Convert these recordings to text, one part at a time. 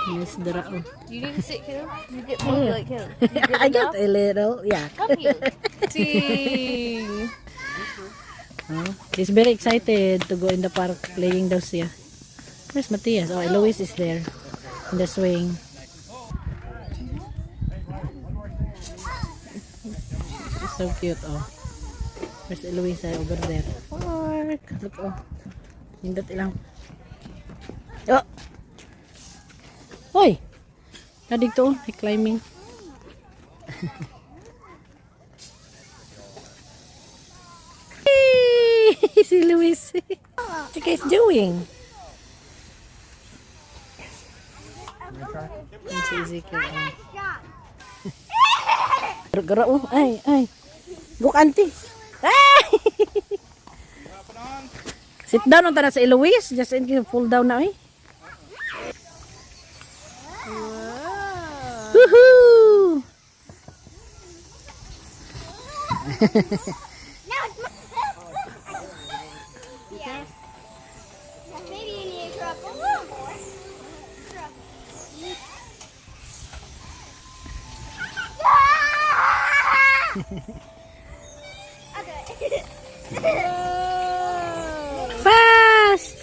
Yes, drao. You didn't sit here. You get moved like him. I got a little, yeah. Come here. See. Oh, he's very excited to go in the park playing daw siya. Where's Matthias? Oh, Eloise is there in the swing. It's so cute, oh. Where's Eloise over there? Park. Look, oh. Hindot ilang. Oh! Hoy! Nadigto, oh. Climbing. Si Luis. What you guys doing? It's easy kid. Gara oh, ay. Go auntie. Ay! Sit down on tara sa Eloise, just in case fall down na eh. Wow. Woohoo! Fast!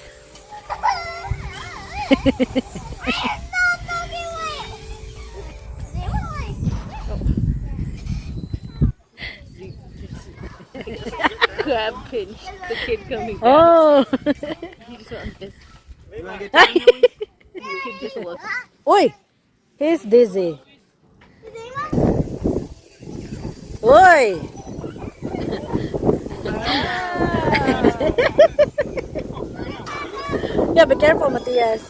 Crab pinch. The kid coming back. Oh! He just went like this. The kid just looked. Oi! He's dizzy. Oi! Yeah, be careful, Matthias.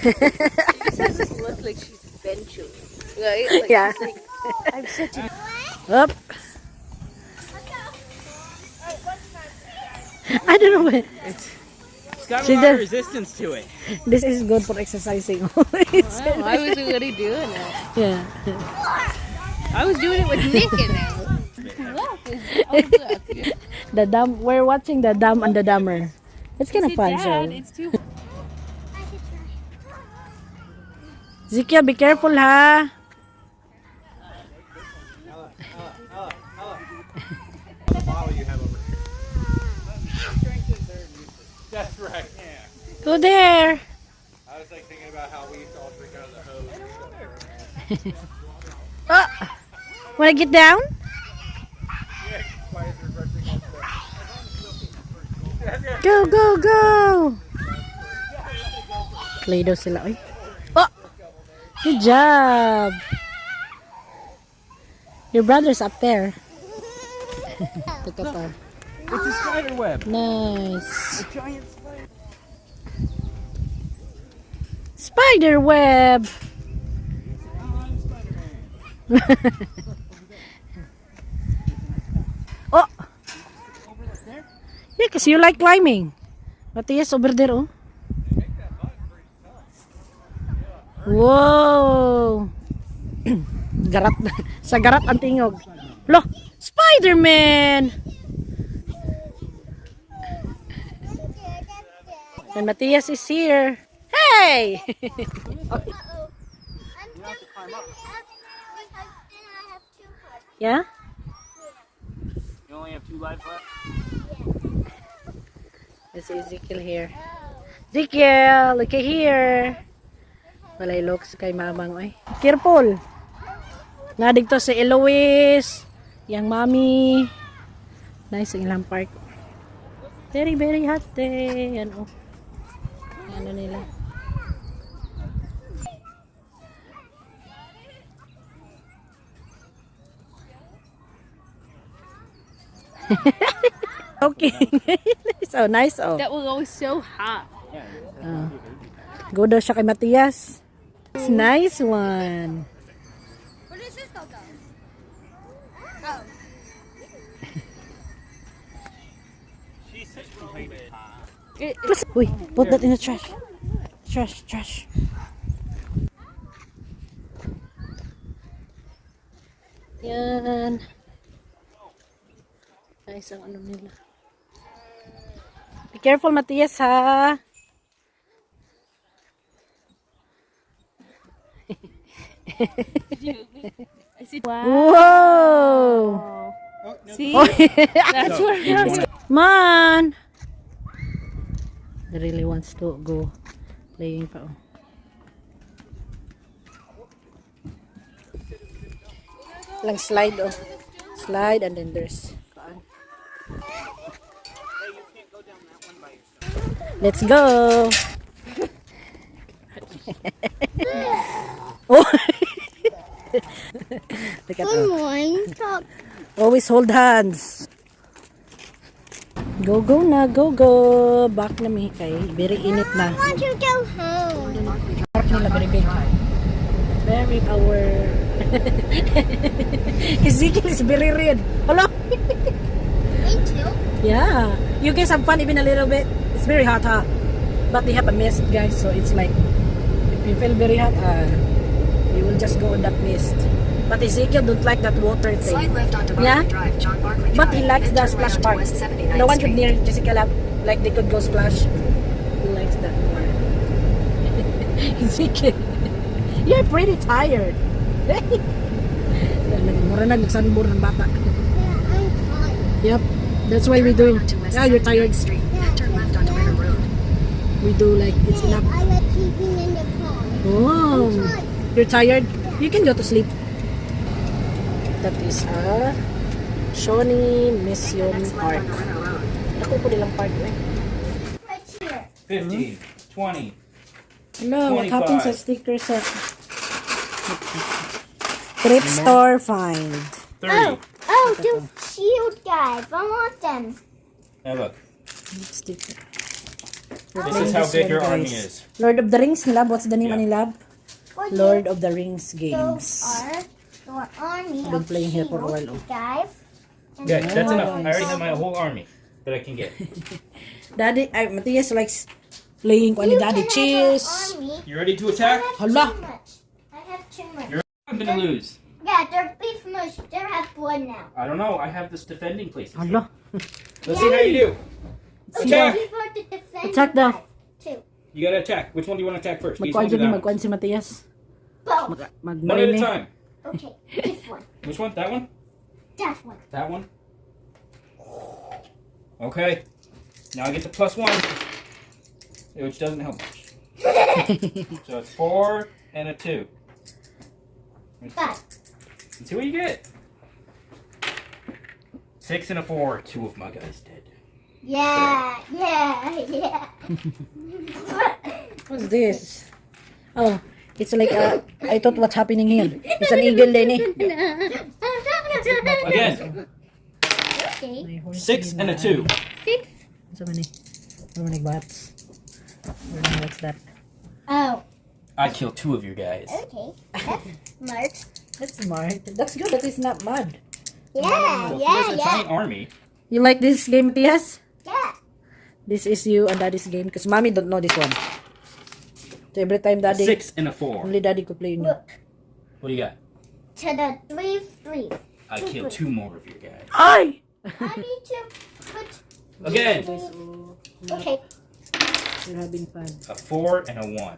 She just has this look like she's benching. Right? Like, Yeah. she's like, I'm such a... Up. I don't know. It's got a She lot does- of resistance to it. This is good for exercising. It's- Wow, I was already doing it. yeah. I was doing it with Nick in there. Look, look. The Dumb. We're watching the Dumb and the Dumber. It's kind of Sit fun down, show. it's too... Zikia, be careful ha. That's right. Yeah. Go there. I was like thinking about how we used to all drink out of the hose. Oh, wanna get down? Yeah, why is there rushing off the... Go, go, go. Play daw sila. Oy. Oh, good job. Your brother's up there. Look up there. It's a spider web. Nice. A giant spider. Spider web. Oh. Yeah, because you like climbing. Matthias over there, oh. Whoa. Garat. Sa garat ang tingog. Lo, Spider-Man. And Matthias is here. Hey! Yeah? You only have 2 lives left? This is Ezekiel here. Ezekiel, look at here. Walay looks kay mamang, oy. Careful. Nadig to si Eloise, yang mami. Nice ang ilang park. Very, very hot day. Yan, oh. Ano nila. Okay. So nice, oh. That was always so hot. Go daw siya kay Matthias. It's nice one. Where does this go? Oh. She's such completely hot. Uy, put that in the trash. Trash. Yan. Guys, ang ano nila. Be careful, Matias, ha? Whoa! See? Oh, That's where it is. man! He really wants to go playing pa. Oh. Lang slide, oh. Slide and then there's... Let's go! Oh! Look at that. Always hold hands. Go, go na, go, go. Back na mi kay. Very init na. I want to go home. Park nila very big. Very our... Ezekiel is very red. Hello? Me too. Yeah. You guys have fun even a little bit. It's very hot, huh? But they have a mist, guys. So it's like, if you feel very hot, you will just go in that mist. But Ezekiel don't like that water thing. Slide left onto Yeah? Barclay Drive, John Barclay But he Drive, likes then the turn splash right part. onto West 79th No one could Street. near Jessica Lab. Like they could go splash. He likes that more. Ezekiel, you're pretty tired. Mura na nagsanbor ng bata. Yeah, I'm tired. Yep, that's why we do. Onto West Yeah, you're tired. 79th Street, then turn left onto River Road. We do like it's Hey, enough. I like sleeping in the car. Oh, I'm tired. you're tired? You can go to sleep. That is a Shawnee Mission Next left Park. onto River Road. Ako po nilang park eh. Right here. 15, 20. Hello, what 25. happened sa sticker set? Thrift store find. 30. Oh, the shield guys. I want them. Now look, Sticker. this is how big your army is. Lord of the Rings nila. What's the name Yeah. nila? For Lord of the Rings Those games. are your army I've been of playing here for a while, shield oh. guys. And Yeah, that's Nice. enough. I already have my whole army that I can get. Daddy, Matias likes playing kung ano, Daddy can have cheese. your army. You ready to I attack? have Hala. too much. I have too much. You're I'm gonna lose. Yeah, they're beef mush. They have blood now. I don't know. I have this defending places. Hala. Let's see how you do. Okay, Attack. we got to defend Attack daw. too. You gotta attack. Which one do you want to attack first? These Magkuhan ones or dyan, that one? magkuhan si Matias. Both. One at a Mag-morning. time. Okay, this one. Which one? That one? That one. That one? Okay. Now I get the +1, which doesn't help much. So it's 4 and a 2. Five. Let's see what you get. 6 and a 4. 2 of my guys dead. Yeah, yeah. What's this? Oh, it's like I thought what's happening here. It's an eagle din eh. Again, Okay. 6 and a 2. Six. So many. Running bats. What's that? Oh, I killed 2 of your guys. okay. That's smart. That's smart. That's good that it's not mud. Yeah, So yeah, there's a yeah. giant army. You like this game, Matias? Yeah. This is you and Daddy's game. Because Mommy don't know this one. So every time Daddy, 6 and a 4. only Daddy could play. No. Look What do you got? to the three. I killed 2 more of your guys. Ay! I need to put. Again, Okay. You're having fun. a 4 and a 1.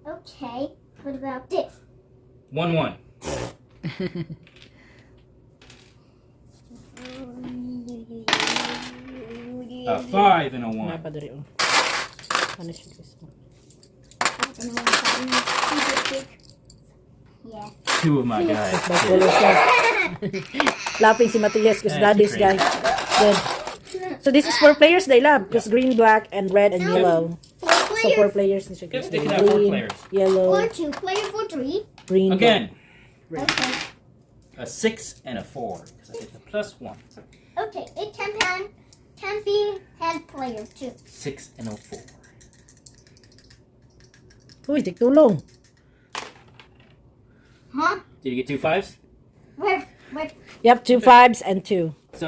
Okay. What about this? 1 1. A 5 and a 1. Napadari oh. Ano siya guys? Yeah. 2 of my guys. Bagolo siya. Laughing si Matias because That's Daddy's guy. Good. So this is 4 players they love because green, black, and red and yellow. So 4 players na siya. Yes, they can have 4 players. Yellow, Or 2 player for 3. green. Again, Okay. a 6 and a 4. Because I get the +1. Okay. It can be hand player too. 6 and a 4. Uy, tigtulong. Huh? Did you get 2 5s? Where? Yep, 2 5s and 2. So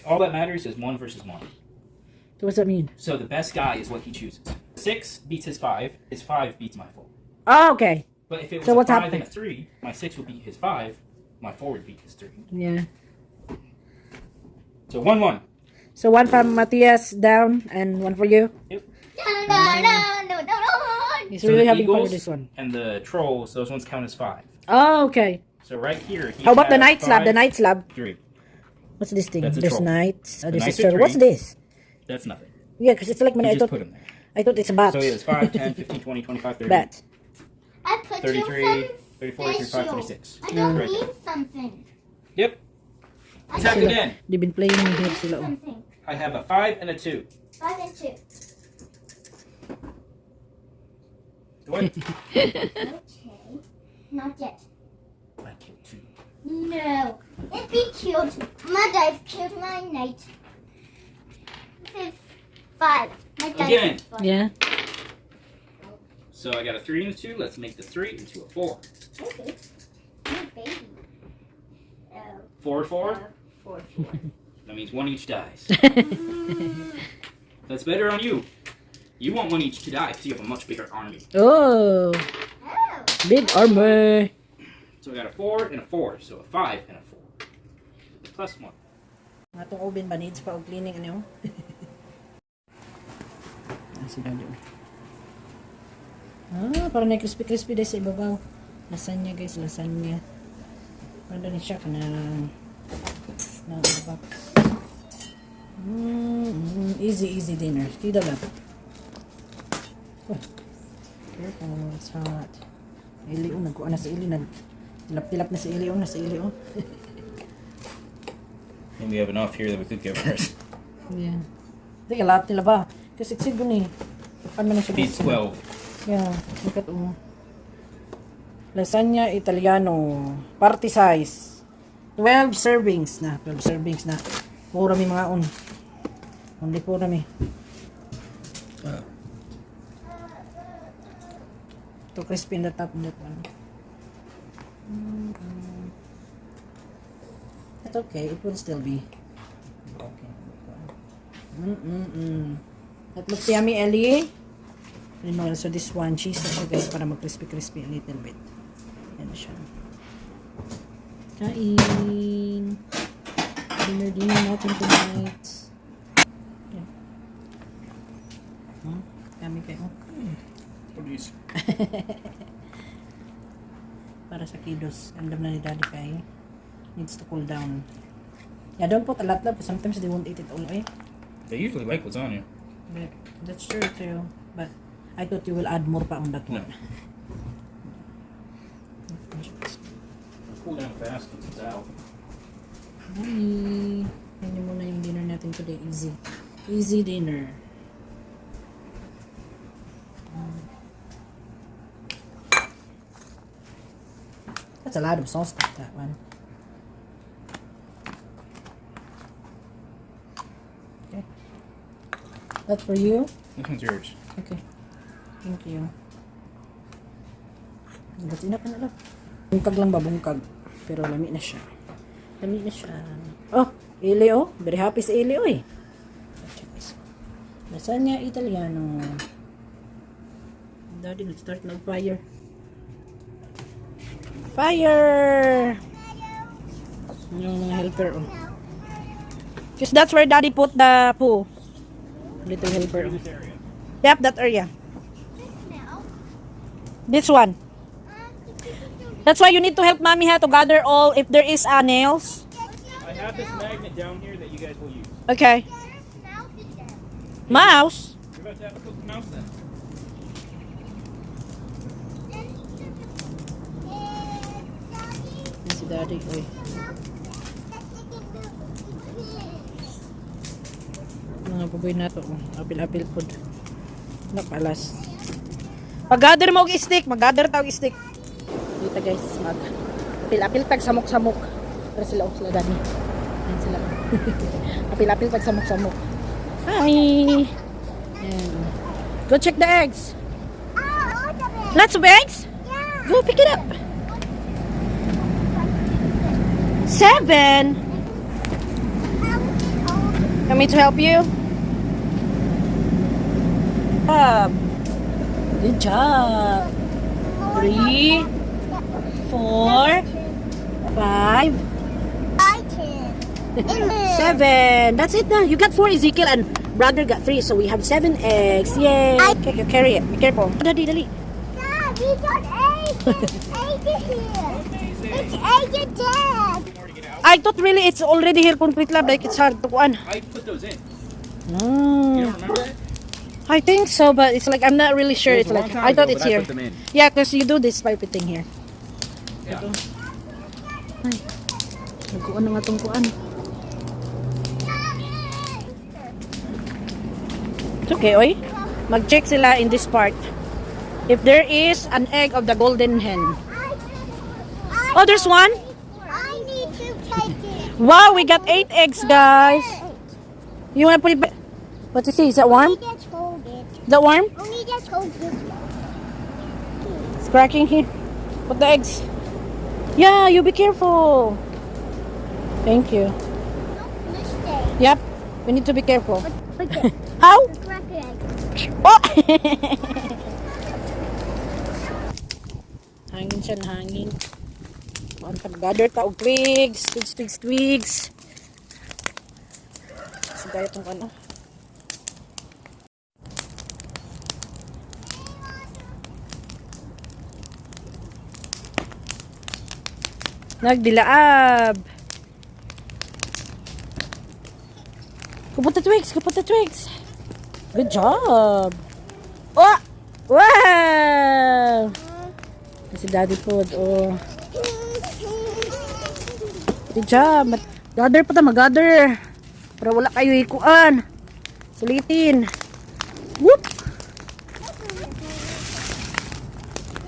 all that matters is 1 versus 1. So what's that mean? So the best guy is what he chooses. 6 beats his 5. His 5 beats my 4. Oh, okay. But if it was So a what's 5 happening? and a 3, my 6 would beat his 5. My 4 would beat his 3. Yeah. So 1-1. So one from Matthias down and one for you. Yep. He's So really the having fun eagles with this one. and the trolls, those ones count as 5. Oh, okay. So right here, he How about the has knight slab? The 5, knight slab. 3. What's this thing? That's a There's troll. knights. The This knights is are sir. What's 3. this? That's nothing. Yeah, because it's like when You I just thought. put them there. I thought it's a bat. So he has 5, 10, 15, 20, 25, 30, Bat. I put 33, 34, 35, special. 36. I don't Right need there. something. Yep. I Tap need again. They've been playing here sila. Oh. something. I have a 5 and a 2. 5 and 2. What? Okay. Not yet. I killed 2. No. If he killed my dive killed my knight. This is 5. My dive Again. is 5. Yeah. So I got a 3 and a 2. Let's make the 3 into a 4. Okay. My baby. 4, 4. 4. That means 1 each dies. That's better on you. You want 1 each to die because you have a much bigger army. Oh, Oh. big armor. So I got a 4 and a 4. So a 5 and a 4. Plus 1. Atong oven ba needs pa og cleaning ano? Si Daddy. Parang na crispy dahil sa ibabaw. Lasagna guys, lasagna. Parang na siya ka ng ibabaw. Easy dinner. Tida lang. Oh, careful, it's hot. Ili nagkuha na sa ili. Tilap-tilap na sa ili. Nasa ili. And we have enough here that we could give hers. Yeah. Hindi, lahat nila ba? Kasi siguro ni. Paano na siya? Feeds 12. Yeah, look at Lasagna Italiano. Party size. 12 servings na. 12 servings na. Pura mi mga on. Hindi pura mi. To crispy in the top in that one. That's okay. It will still be. Okay. That looks yummy, Ellie. And also this one, cheese na siya guys para mag-crispy a little bit. Yan siya. Kain! Dinner natin tonight. Yan. Yummy kayo. Please. Para sa kiddos. Andam na ni Daddy kay. Needs to cool down. Yeah, don't put a lot but sometimes they won't eat it all, eh? They usually like what's on you. But that's true too. But I thought you will add more pa on that No. one. Cool down fast once it's out. Bye! Yan muna yung dinner natin today. Easy dinner. That's a lot of sauce, that one. Okay. That's for you? This one's yours. Okay. Thank you. That's enough na lang. Bungkag lang ba? Bungkag. Pero lami na siya. Lami na siya. Oh! Ili oh. Very happy si Ili oh eh. Lasagna Italiano. Daddy, let's start ng fire. Fire! Yung mga helper oh. Because that's where Daddy put the poo. Little helper oh. This area. Yep, that area. Now. This one. That's why you need to help Mommy to gather all if there is nails. I have this magnet down here that you guys will use. Okay. Mouse? You're about to have to put the mouse in. Si Daddy. Uy. Mga baboy na to. Apil-apil food. Napalas. Pag-gather mo og stick. Mag-gather tawag stick. Dito guys. Apil-apil tag samok-samok. Pero sila o sila Daddy. Ayan sila. Apil-apil tag samok-samok. Hi! Ayan. Go check the eggs. Lots of eggs? Go pick it up. 7. Want me to help you? Good job. 3, 4, 5. 7. That's it now. You got 4, Ezekiel, and brother got 3. So we have 7 eggs. Yay. Okay, carry it. Be careful. Dali, dali. Dad, we got 8. 8 is here. It's 8 and 10. I thought really it's already here complete lab. Like it's hard to kuan. I put those in. You No. don't remember that? I think so, but it's like I'm not really sure. It was It's a long like time I thought ago, it's but I here. put them in. Yeah, because you do this piping thing here. Yeah. Ay, nagkuan na nga tong kuan. It's okay, oy. Mag-check sila in this part. If there is an egg of the golden hen. Oh, there's one. I need to take it. Wow, we got 8 eggs, guys. You wanna put it back? What you see? Is that warm? Only just hold it. Is that warm? Only just hold this one. It's cracking here. Put the eggs. Yeah, you be careful. Thank you. This day. Yep, we need to be careful. Look at How? the crack egg. Oh! Hangin siya na hangin. Ang pag-gather ta og twigs, twigs. Sigaya itong ano. Nagdilaab. Kapot the twigs. Good job. Oh! Wow! Si Daddy Food, oh. Good job. Gather pa ta, mag-gather. Para wala kayo ikuan. Sulitin. Whoop!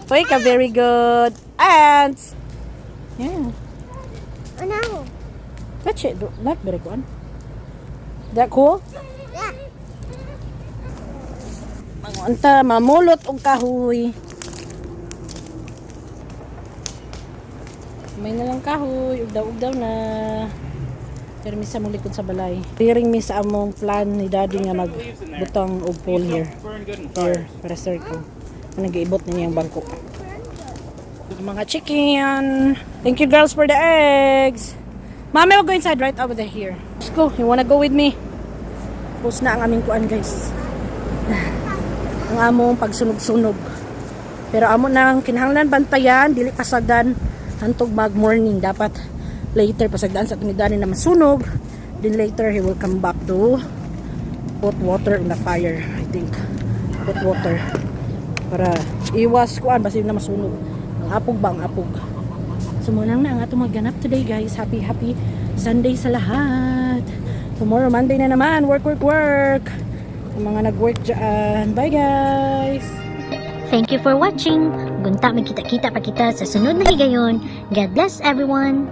Oy ka, very good. Ants! Yeah. Oh no. That's it. Not very good. That cool? Yeah. Anta, mamulot og kahoy. May na lang kahoy, ugdaw na. Pero misa mong likod sa balay. Clearing mi sa among plan ni Daddy nga magbutang og pole here. Burn good and Here, fire. para circle. Nag-iibot na niyang bangko. Mga chicken. Thank you girls for the eggs. Mommy, we'll go inside right over there here. Let's go. You wanna go with me? Post na ang aming kuan, guys. Ang among pagsunog-sunog. Pero amo nang kinahanglan bantayan, dili pasagdan hantog mag-morning. Dapat later pasagdan sa tunidani na masunog. Then later he will come back to put water in the fire, I think. Put water para iwas kuan basta na masunog. Ang apog ba ang apog. So muna na ang atong magganap today, guys. Happy Sunday sa lahat. Tomorrow Monday na naman. Work. Ang mga nag-work dyan. Bye, guys. Thank you for watching. Gunta magkita-kita pa kita sa sunod na higayon. God bless everyone.